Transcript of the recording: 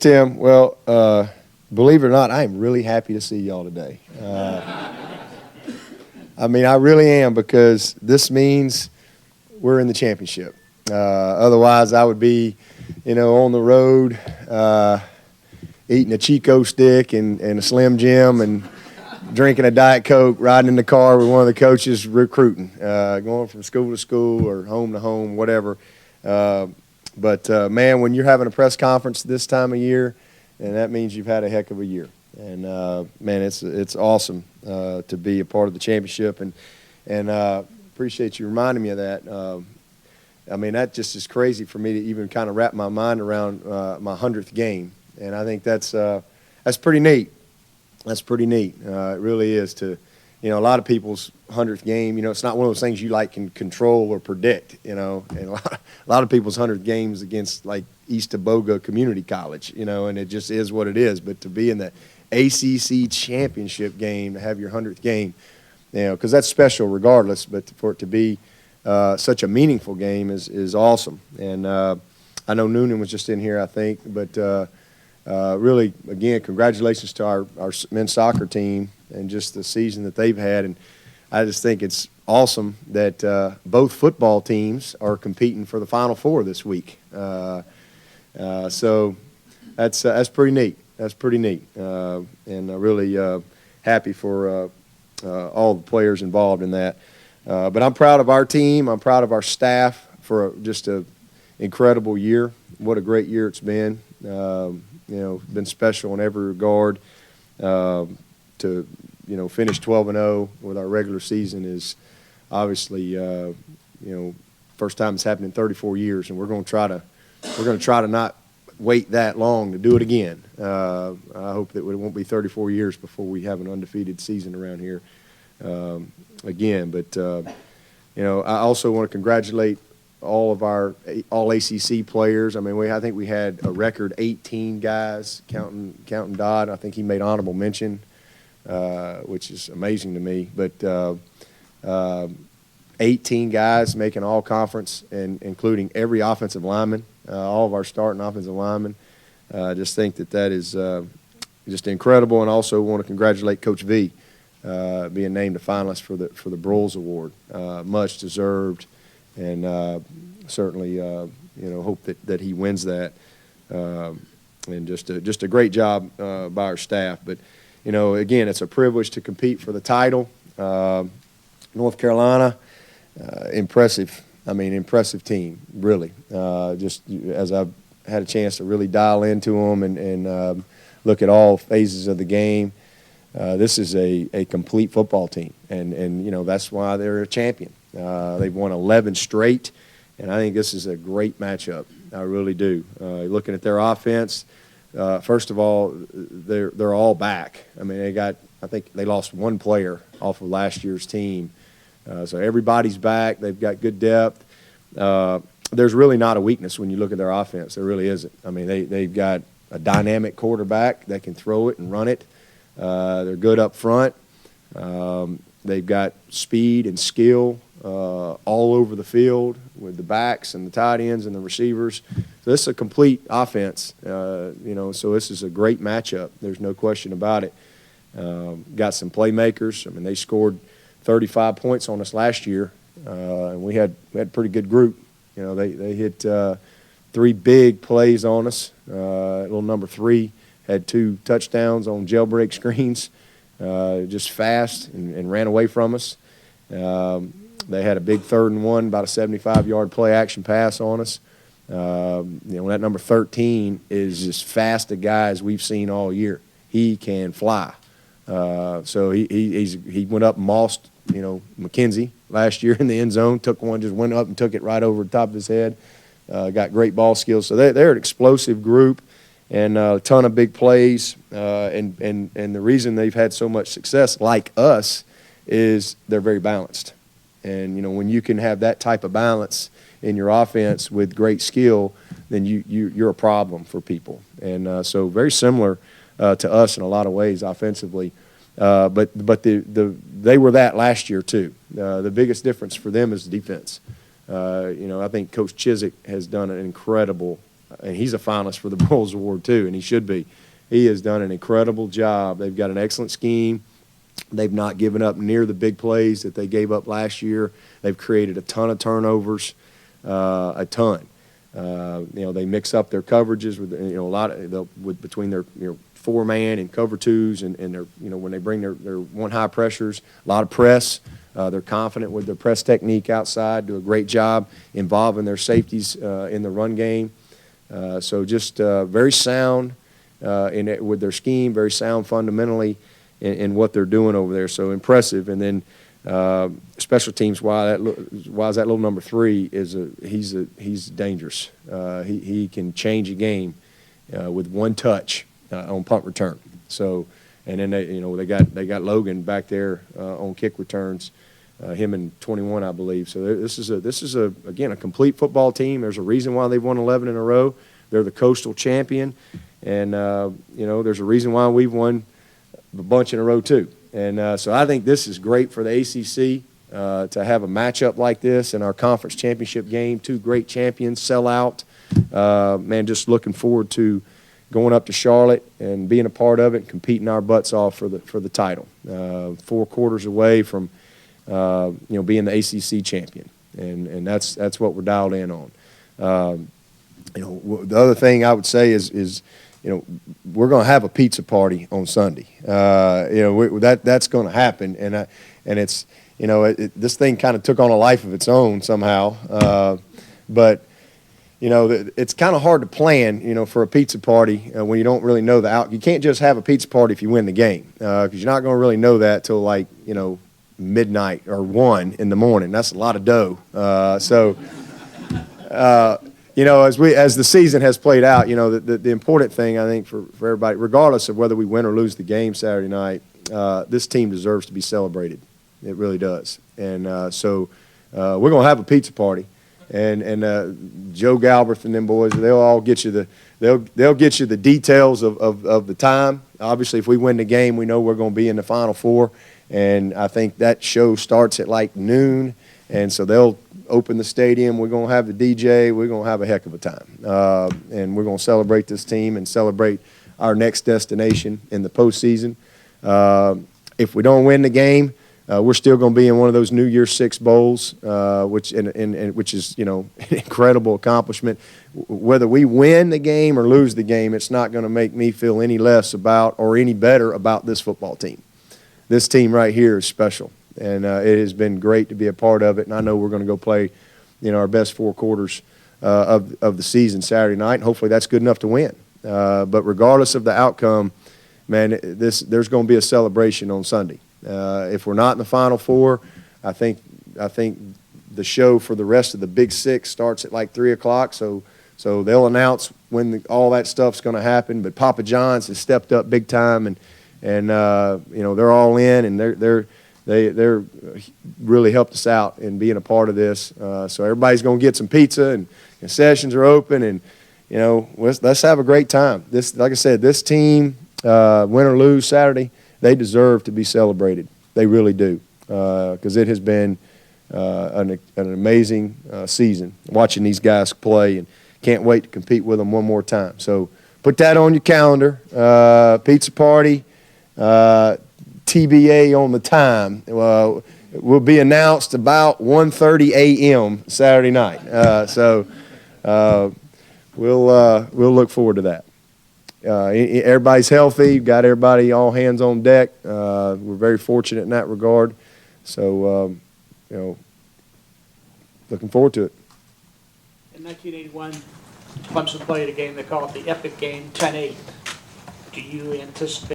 Tim, well, believe it or not, I am really happy to see y'all today. I mean, I really am, because this means we're in the championship. Otherwise, I would be, on the road eating a Chico stick and a Slim Jim and drinking a Diet Coke, riding in the car with one of the coaches recruiting, going from school to school or home to home, whatever. But man, when you're having a press conference this time of year, and that means you've had a heck of a year. And, man, it's awesome to be a part of the championship. And appreciate you reminding me of that. I mean, that just is crazy for me to even kind of wrap my mind around my 100th game. And I think that's pretty neat. That's pretty neat. It really is to, a lot of people's 100th game, it's not one of those things you can control or predict, and a lot of people's 100th games against like East Taboga Community College, and it just is what it is. But to be in the ACC championship game, to have your 100th game, because that's special regardless, but for it to be such a meaningful game is awesome. And I know Noonan was just in here, I think, but really, again, congratulations to our men's soccer team and just the season that they've had. And I just think it's awesome that both football teams are competing for the Final Four this week. So that's pretty neat. That's pretty neat. And really happy for all the players involved in that. But I'm proud of our team. I'm proud of our staff for just an incredible year. What a great year it's been. Been special in every regard. To finish 12-0 with our regular season is obviously first time it's happened in 34 years, and we're going to try to not wait that long to do it again. I hope that it won't be 34 years before we have an undefeated season around here again. But I also want to congratulate all of our all ACC players. I mean, I think we had a record 18 guys, counting Dodd. I think he made honorable mention, which is amazing to me. But 18 guys making all conference, and including every offensive lineman, all of our starting offensive linemen. I just think that is just incredible, and also want to congratulate Coach V being named a finalist for the Broyles Award. Much deserved. And certainly, hope that he wins that. And just a great job by our staff. But, again, it's a privilege to compete for the title. North Carolina, impressive. I mean, impressive team, really. Just as I've had a chance to really dial into them and look at all phases of the game, this is a complete football team. And that's why they're a champion. They've won 11 straight, and I think this is a great matchup. I really do. Looking at their offense, first of all, they're all back. I mean, I think they lost one player off of last year's team. So everybody's back. They've got good depth. There's really not a weakness when you look at their offense. There really isn't. I mean, they've got a dynamic quarterback that can throw it and run it. They're good up front. They've got speed and skill all over the field with the backs and the tight ends and the receivers. So this is a complete offense, so this is a great matchup. There's no question about it. Got some playmakers. I mean, they scored 35 points on us last year, and we had a pretty good group. They hit 3 big plays on us. Little number 3 had 2 touchdowns on jailbreak screens. Just fast and ran away from us. They had a big 3rd and 1, about a 75-yard play action pass on us. That number 13 is as fast a guy as we've seen all year. He can fly. So he went up and mossed, McKenzie last year in the end zone. Took one, just went up and took it right over the top of his head. Got great ball skills. So they're an explosive group. And a ton of big plays, and the reason they've had so much success, like us, is they're very balanced. And when you can have that type of balance in your offense with great skill, then you're a problem for people. And so very similar to us in a lot of ways offensively, but they were that last year too. The biggest difference for them is the defense. I think Coach Chiswick has done an incredible and he's a finalist for the Bulls Award too, and he should be. He has done an incredible job. They've got an excellent scheme. They've not given up near the big plays that they gave up last year. They've created a ton of turnovers, a ton. They mix up their coverages with a lot of between their four-man and cover twos, and their when they bring their one high pressures, a lot of press. They're confident with their press technique outside. Do a great job involving their safeties in the run game. So just very sound with their scheme, very sound fundamentally in what they're doing over there. So impressive. And then special teams, why is that little number 3 he's dangerous. He can change a game with one touch on punt return. So, and then they got Logan back there on kick returns, him and 21, I believe. So this is again a complete football team. There's a reason why they've won 11 in a row. They're the coastal champion, and there's a reason why we've won a bunch in a row too. And so I think this is great for the ACC to have a matchup like this in our conference championship game. 2 great champions sell out. Man, just looking forward to going up to Charlotte and being a part of it and competing our butts off for the title. 4 quarters away from being the ACC champion, and that's what we're dialed in on. The other thing I would say is we're going to have a pizza party on Sunday. That's going to happen, and it's this thing kind of took on a life of its own somehow, but. It's kind of hard to plan, for a pizza party when you don't really know the out. You can't just have a pizza party if you win the game because you're not going to really know that till like midnight or 1 in the morning. That's a lot of dough. As the season has played out, the important thing I think for everybody, regardless of whether we win or lose the game Saturday night, this team deserves to be celebrated. It really does. And so we're going to have a pizza party. And Joe Galbraith and them boys, they'll all get you they'll get you the details of the time. Obviously, if we win the game, we know we're going to be in the Final Four, and I think that show starts at like noon, and so they'll open the stadium. We're going to have the DJ. We're going to have a heck of a time, and we're going to celebrate this team and celebrate our next destination in the postseason. If we don't win the game, we're still going to be in one of those New Year's Six bowls, which is an incredible accomplishment. Whether we win the game or lose the game, it's not going to make me feel any less about or any better about this football team. This team right here is special, and it has been great to be a part of it. And I know we're going to go play, our best 4 quarters of the season Saturday night, and hopefully that's good enough to win. But regardless of the outcome, man, there's going to be a celebration on Sunday. If we're not in the Final Four, I think the show for the rest of the Big Six starts at like 3 o'clock. So they'll announce when all that stuff's going to happen. But Papa John's has stepped up big time, and they're all in, and they're really helped us out in being a part of this. So everybody's going to get some pizza, and concessions are open, and let's have a great time. Like I said, this team, win or lose Saturday, they deserve to be celebrated. They really do, because it has been an amazing season watching these guys play, and can't wait to compete with them one more time. So put that on your calendar. Pizza party, TBA on the time. Will be announced about 1:30 a.m. Saturday night. So we'll look forward to that. Everybody's healthy, got everybody all hands on deck. We're very fortunate in that regard. So, looking forward to it. In 1981, Clemson played a game, they call it the Epic Game, 10-8. Do you anticipate